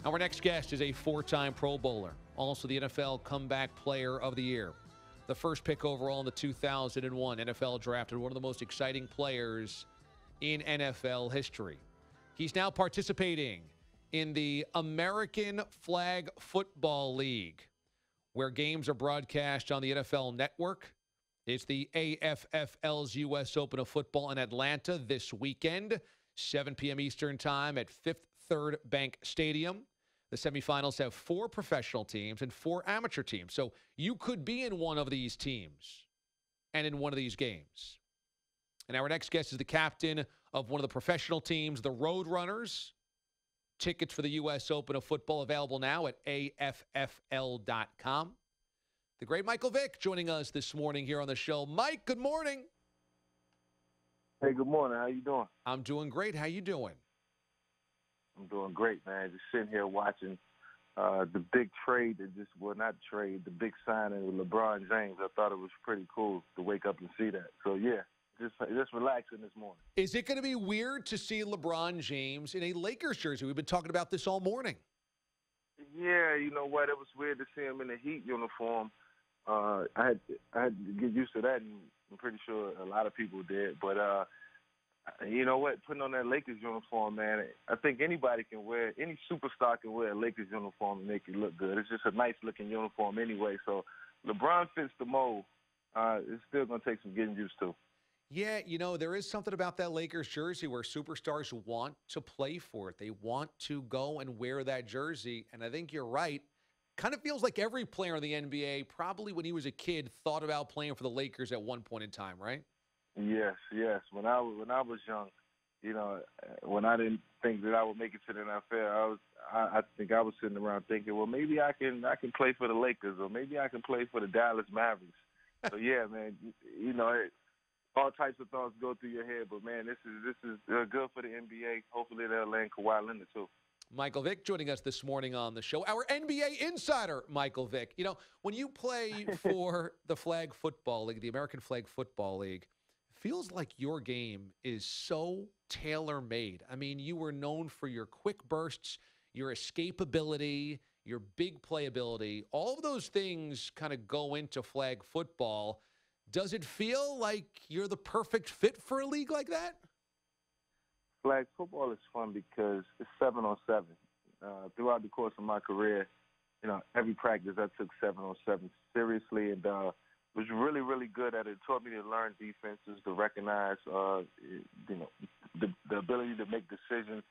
Our next guest is a four-time Pro Bowler, also the NFL Comeback Player of the Year. The first pick overall in the 2001 NFL Draft and one of the most exciting players in NFL history. He's now participating in the American Flag Football League, where games are broadcast on the NFL Network. It's the AFFL's U.S. Open of Football in Atlanta this weekend, 7 p.m. Eastern Time at Fifth Third Bank Stadium. The semifinals have 4 professional teams and 4 amateur teams. So you could be in one of these teams and in one of these games. And our next guest is the captain of one of the professional teams, the Roadrunners. Tickets for the U.S. Open of Football available now at AFFL.com. The great Michael Vick joining us this morning here on the show. Mike, good morning. Hey, good morning. How you doing? I'm doing great. How you doing? I'm doing great, man. Just sitting here watching the big trade the big signing with LeBron James. I thought it was pretty cool to wake up and see that. So, yeah, just relaxing this morning. Is it going to be weird to see LeBron James in a Lakers jersey? We've been talking about this all morning. Yeah, you know what? It was weird to see him in a Heat uniform. I had to get used to that, and I'm pretty sure a lot of people did. But you know what? Putting on that Lakers uniform, man, I think anybody can wear, any superstar can wear a Lakers uniform and make it look good. It's just a nice-looking uniform anyway. So LeBron fits the mold. It's still going to take some getting used to. Yeah, you know, there is something about that Lakers jersey where superstars want to play for it. They want to go and wear that jersey, and I think you're right. Kind of feels like every player in the NBA, probably when he was a kid, thought about playing for the Lakers at one point in time, right? Yes. When I was young, you know, when I didn't think that I would make it to the NFL, I think I was sitting around thinking, well, maybe I can play for the Lakers, or maybe I can play for the Dallas Mavericks. So yeah, man, you know, all types of thoughts go through your head. But man, this is good for the NBA. Hopefully they'll land Kawhi Leonard too. Michael Vick joining us this morning on the show. Our NBA insider, Michael Vick. You know, when you play for the Flag Football League, the American Flag Football League, feels like your game is so tailor-made. I mean, you were known for your quick bursts, your escapability, your big playability. All of those things kind of go into flag football. Does it feel like you're the perfect fit for a league like that? Flag football is fun because it's 7-on-7. Throughout the course of my career, you know, every practice I took 7-on-7 seriously, and was really, really good at it. It taught me to learn defenses, to recognize, you know, the ability to make decisions.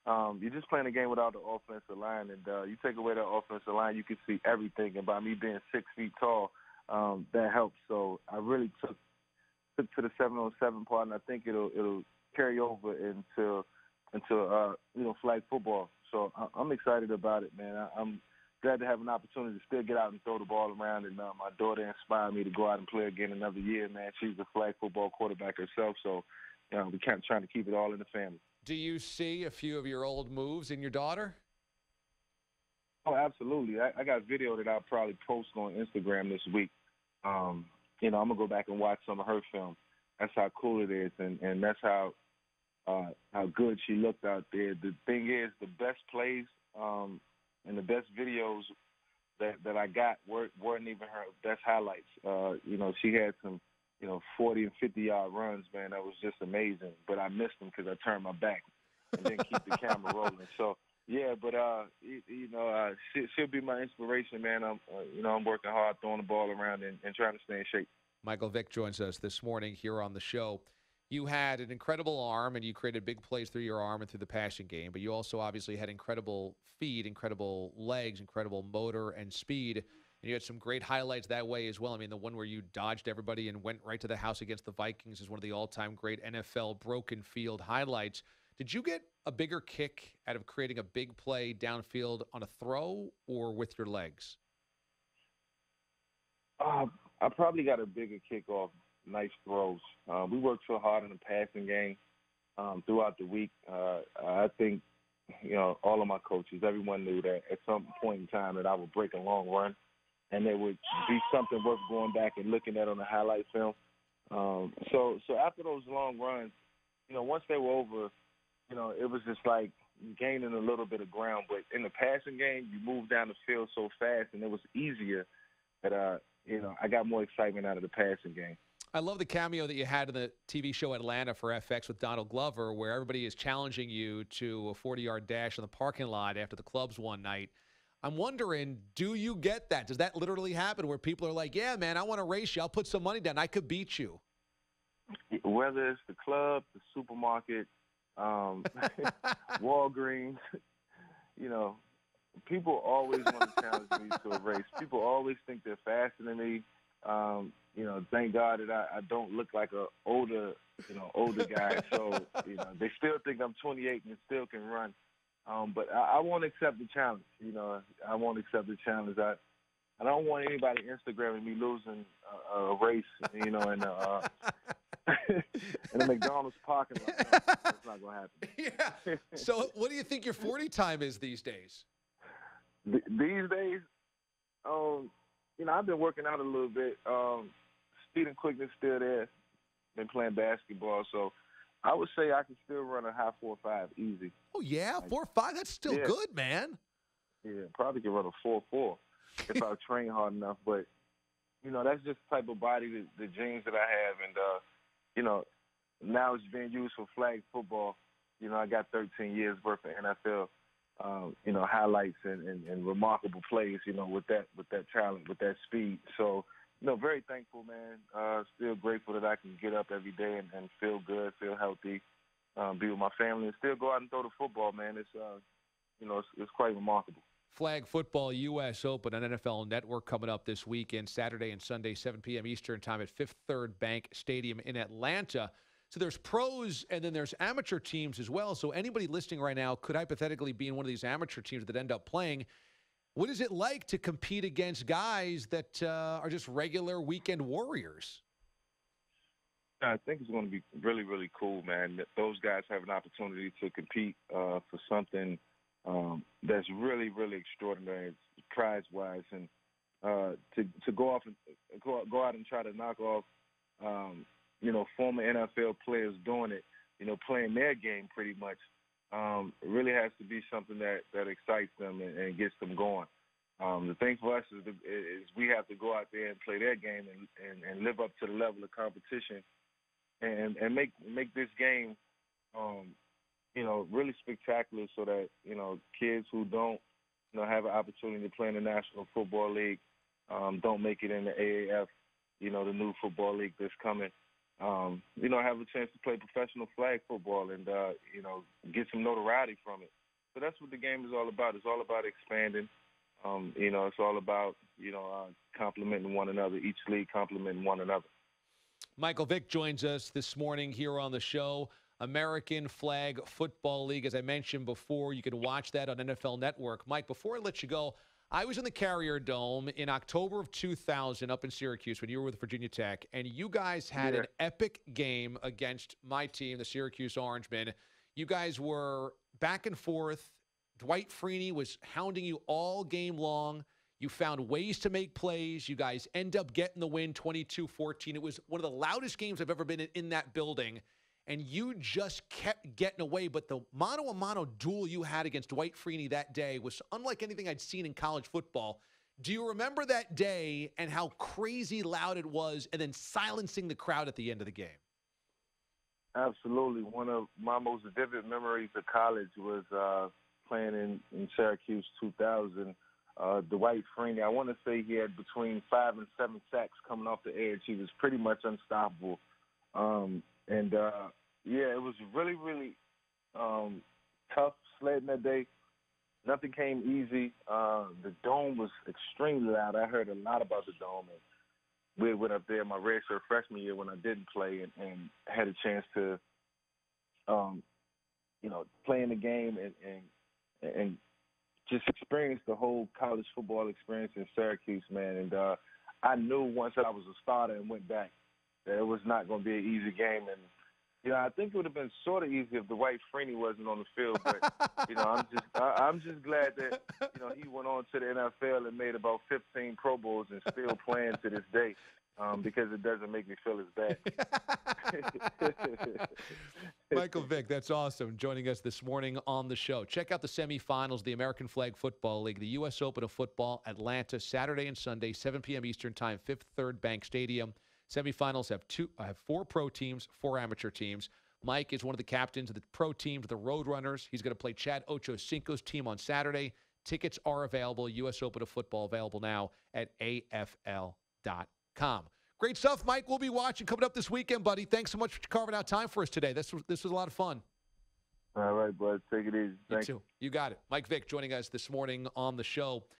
You're just playing a game without the offensive line, and you take away that offensive line, you can see everything. And by me being 6 feet tall, that helps. So I really took to the 7-on-7 part, and I think it'll carry over into you know, flag football. So I'm excited about it, man. I'm glad to have an opportunity to still get out and throw the ball around. And my daughter inspired me to go out and play again another year, man. She's a flag football quarterback herself, so you know, we're kind of trying to keep it all in the family. Do you see a few of your old moves in your daughter? Oh, absolutely. I got a video that I'll probably post on Instagram this week. You know, I'm going to go back and watch some of her film. That's how cool it is, and that's how good she looked out there. The thing is, the best plays and the best videos that I got weren't even her best highlights. You know, she had some, you know, 40 and 50-yard runs, man. That was just amazing. But I missed them because I turned my back and didn't keep the camera rolling. So, yeah, but, you know, she'll be my inspiration, man. I'm working hard, throwing the ball around and trying to stay in shape. Michael Vick joins us this morning here on the show. You had an incredible arm, and you created big plays through your arm and through the passing game, but you also obviously had incredible feet, incredible legs, incredible motor and speed, and you had some great highlights that way as well. I mean, the one where you dodged everybody and went right to the house against the Vikings is one of the all-time great NFL broken field highlights. Did you get a bigger kick out of creating a big play downfield on a throw or with your legs? I probably got a bigger kick off nice throws. We worked so hard in the passing game throughout the week. I think, you know, all of my coaches, everyone knew that at some point in time that I would break a long run, and there would be something worth going back and looking at on the highlight film. So after those long runs, you know, once they were over, you know, it was just like gaining a little bit of ground. But in the passing game, you move down the field so fast, and it was easier that, I got more excitement out of the passing game. I love the cameo that you had in the TV show Atlanta for FX with Donald Glover, where everybody is challenging you to a 40-yard dash in the parking lot after the clubs one night. I'm wondering, do you get that? Does that literally happen where people are like, yeah, man, I want to race you. I'll put some money down. I could beat you. Whether it's the club, the supermarket, Walgreens, people always want to challenge me to a race. People always think they're faster than me. Thank God that I don't look like a older guy. So, they still think I'm 28 and still can run. But I won't accept the challenge. I won't accept the challenge. I don't want anybody Instagramming me losing a race, in a McDonald's parking lot. No, that's not going to happen. Yeah. So what do you think your 40 time is these days? These days, I've been working out a little bit. Speed and quickness still there. Been playing basketball, so I would say I can still run a high 4.5 easy. Oh, yeah? 4.5? That's still good, man. Yeah, probably can run a 4.4 if I train hard enough. But, that's just the type of body, the genes that I have. And, now it's being used for flag football. I got 13 years worth of NFL, highlights and remarkable plays, with that talent, with that speed. So, very thankful, man. Still grateful that I can get up every day and feel good, feel healthy, be with my family, and still go out and throw the football, man. It's, it's quite remarkable. Flag football U.S. Open on NFL Network coming up this weekend, Saturday and Sunday, 7 p.m. Eastern time at Fifth Third Bank Stadium in Atlanta. So there's pros and then there's amateur teams as well. So anybody listening right now could hypothetically be in one of these amateur teams that end up playing. What is it like to compete against guys that are just regular weekend warriors? I think it's going to be really, really cool, man. Those guys have an opportunity to compete for something that's really, really extraordinary, prize-wise, and to go out and try to knock off, former NFL players doing it, playing their game pretty much. It really has to be something that excites them and gets them going. The thing for us is we have to go out there and play their game and live up to the level of competition and make this game, really spectacular so that, kids who don't, have an opportunity to play in the National Football League, don't make it in the AAF, the new football league that's coming. Have a chance to play professional flag football and, get some notoriety from it. So that's what the game is all about. It's all about expanding. It's all about, complimenting one another, each league complimenting one another. Michael Vick joins us this morning here on the show. American Flag Football League, as I mentioned before, you can watch that on NFL Network. Mike, before I let you go, I was in the Carrier Dome in October of 2000 up in Syracuse when you were with Virginia Tech, and you guys had an epic game against my team, the Syracuse Orangemen. You guys were back and forth. Dwight Freeney was hounding you all game long. You found ways to make plays. You guys end up getting the win 22-14. It was one of the loudest games I've ever been in that building, and you just kept getting away. But the mano-a-mano duel you had against Dwight Freeney that day was unlike anything I'd seen in college football. Do you remember that day and how crazy loud it was and then silencing the crowd at the end of the game? Absolutely. One of my most vivid memories of college was playing in Syracuse 2000. Dwight Freeney, I want to say he had between 5 and 7 sacks coming off the edge. He was pretty much unstoppable. It was really, really tough sledding that day. Nothing came easy. The Dome was extremely loud. I heard a lot about the Dome. And we went up there my redshirt freshman year when I didn't play and had a chance to, play in the game and just experience the whole college football experience in Syracuse, man. And I knew once I was a starter and went back that it was not going to be an easy game. And I think it would have been sort of easy if Dwight Freeney wasn't on the field, but I'm just glad that he went on to the NFL and made about 15 Pro Bowls and still playing to this day, because it doesn't make me feel as bad. Michael Vick, that's awesome, joining us this morning on the show. Check out the semifinals of the American Flag Football League, the U.S. Open of Football, Atlanta, Saturday and Sunday, 7 p.m. Eastern Time, Fifth Third Bank Stadium. Semifinals have 4 pro teams, 4 amateur teams. Mike is one of the captains of the pro teams, the Roadrunners. He's going to play Chad Ochocinco's team on Saturday. Tickets are available. U.S. Open of Football available now at AFL.com. Great stuff, Mike. We'll be watching coming up this weekend, buddy. Thanks so much for carving out time for us today. This was a lot of fun. All right, bud. Take it easy. Thanks. You too. You got it. Mike Vick joining us this morning on the show.